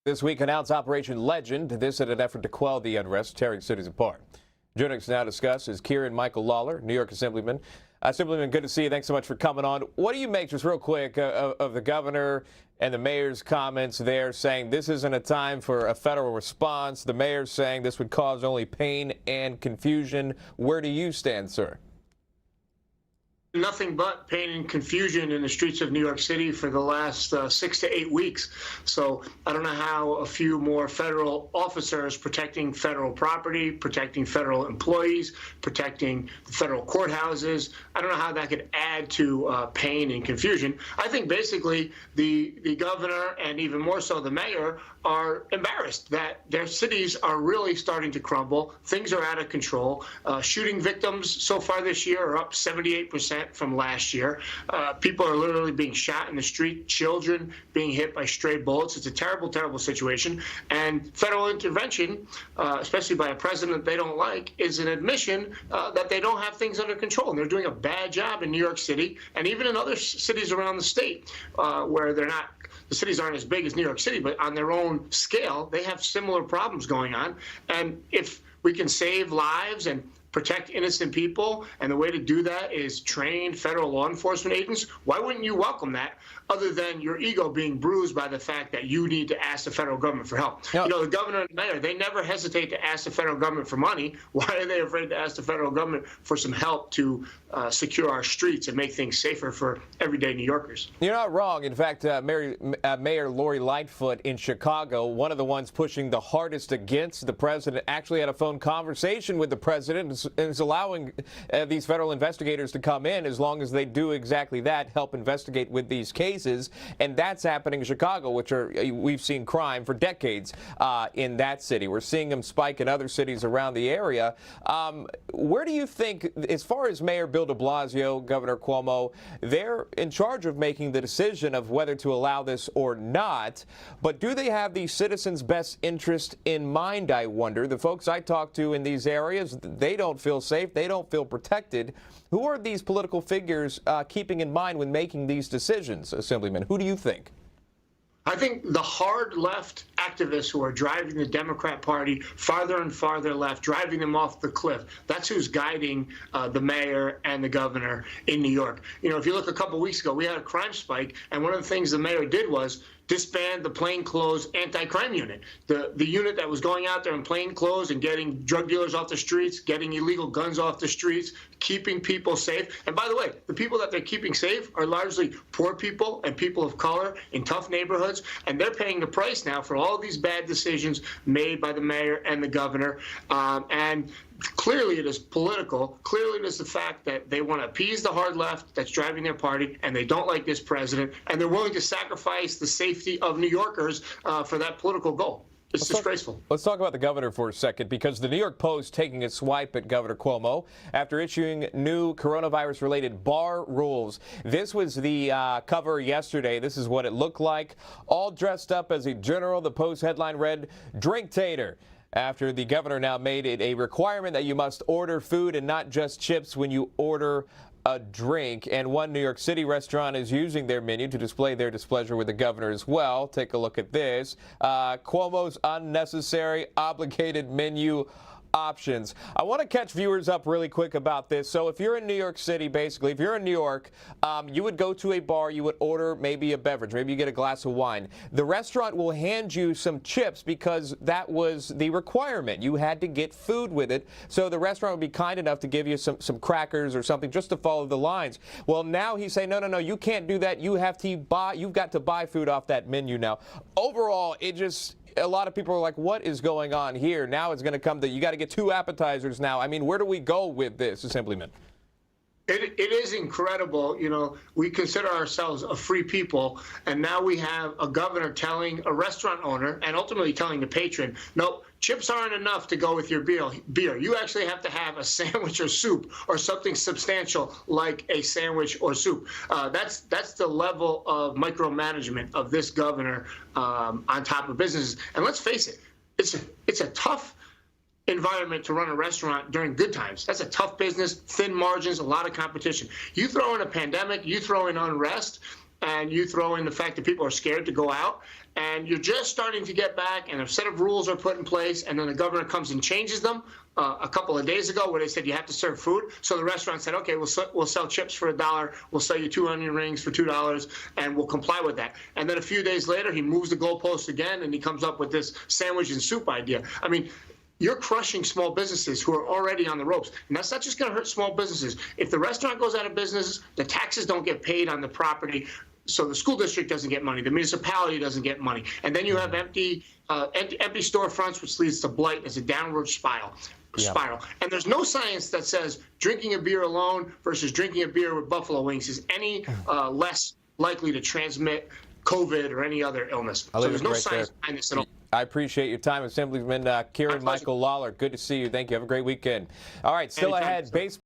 This week announced Operation Legend, this in an effort to quell the unrest tearing cities apart. Joining us now to discuss is Kieran Lalor, New York Assemblyman. Assemblyman, good to see you. Thanks so much for coming on. What do you make, just real quick, of the governor and the mayor's comments there saying this isn't a time for a federal response? The mayor's saying this would cause only pain and confusion. Where do you stand, sir? Nothing but pain and confusion in the streets of New York City for the last 6 to 8 weeks. So I don't know how a few more federal officers protecting federal property, protecting federal employees, protecting the federal courthouses, I don't know how that could add to pain and confusion. I think basically the governor and even more so the mayor are embarrassed that their cities are really starting to crumble. Things are out of control. Shooting victims so far this year are up 78% from last year. People are literally being shot in the street, children being hit by stray bullets. It's a terrible, terrible situation. And federal intervention, especially by a president they don't like, is an admission that they don't have things under control. And they're doing a bad job in New York City and even in other cities around the state where they're not, the cities aren't as big as New York City, but on their own scale, they have similar problems going on. And if we can save lives and protect innocent people, and the way to do that is train federal law enforcement agents, why wouldn't you welcome that, other than your ego being bruised by the fact that you need to ask the federal government for help? Yep. You know, the governor and the mayor, they never hesitate to ask the federal government for money. Why are they afraid to ask the federal government for some help to secure our streets and make things safer for everyday New Yorkers? You're not wrong. In fact, Mayor Lori Lightfoot in Chicago, one of the ones pushing the hardest against the president, actually had a phone conversation with the president and is allowing these federal investigators to come in as long as they do exactly that, help investigate with these cases. And that's happening in Chicago, which we've seen crime for decades in that city. We're seeing them spike in other cities around the area. Where do you think, as far as Mayor Bill de Blasio, Governor Cuomo, they're in charge of making the decision of whether to allow this or not, but do they have the citizens' best interest in mind, I wonder? The folks I talk to in these areas, they don't feel safe, they don't feel protected. Who are these political figures keeping in mind when making these decisions, Assemblyman? Who do you think? I think the hard left activists who are driving the Democrat Party farther and farther left, driving them off the cliff, that's who's guiding the mayor and the governor in New York. You know, if you look a couple weeks ago, we had a crime spike, and one of the things the mayor did was disband the plainclothes anti-crime unit, the unit that was going out there in plainclothes and getting drug dealers off the streets, getting illegal guns off the streets, keeping people safe. And by the way, the people that they're keeping safe are largely poor people and people of color in tough neighborhoods, and they're paying the price now for all these bad decisions made by the mayor and the governor. And clearly it is political. Clearly it is the fact that they want to appease the hard left that's driving their party, and they don't like this president, and they're willing to sacrifice the safety of New Yorkers for that political goal. It's disgraceful. Let's talk about the governor for a second, because the New York Post taking a swipe at Governor Cuomo after issuing new coronavirus-related bar rules. This was the cover yesterday. This is what it looked like. All dressed up as a general. The Post headline read, "Drink Tater," after the governor now made it a requirement that you must order food and not just chips when you order a drink. And one New York City restaurant is using their menu to display their displeasure with the governor as well. Take a look at this. Cuomo's unnecessary obligated menu options. I want to catch viewers up really quick about this. So if you're in New York City, basically, if you're in New York, you would go to a bar, you would order maybe a beverage, maybe you get a glass of wine. The restaurant will hand you some chips because that was the requirement. You had to get food with it. So the restaurant would be kind enough to give you some crackers or something just to follow the lines. Well, now he's saying, no, you can't do that. You've got to buy food off that menu now. Overall, a lot of people are like, what is going on here? Now it's going to come to, you got to get 2 appetizers now. I mean, where do we go with this, Assemblyman? It is incredible. You know, we consider ourselves a free people, and now we have a governor telling a restaurant owner and ultimately telling the patron, no, chips aren't enough to go with your beer. You actually have to have a sandwich or soup or something substantial like a sandwich or soup. That's the level of micromanagement of this governor on top of businesses. And let's face it, it's a tough environment to run a restaurant during good times. That's a tough business, thin margins, a lot of competition. You throw in a pandemic, you throw in unrest, and you throw in the fact that people are scared to go out, and you're just starting to get back, and a set of rules are put in place, and then the governor comes and changes them a couple of days ago, where they said you have to serve food. So the restaurant said, okay, we'll sell chips for $1, we'll sell you 2 onion rings for $2, and we'll comply with that. And then a few days later, he moves the goalposts again, and he comes up with this sandwich and soup idea. I mean, you're crushing small businesses who are already on the ropes. And that's not just going to hurt small businesses. If the restaurant goes out of business, the taxes don't get paid on the property, so the school district doesn't get money, the municipality doesn't get money. And then you have empty storefronts, which leads to blight as a downward spiral. And there's no science that says drinking a beer alone versus drinking a beer with buffalo wings is any less likely to transmit COVID or any other illness. So there's no science behind this at all. I appreciate your time, Assemblyman Kieran Michael Lalor. Good to see you. Thank you. Have a great weekend. All right, still ahead.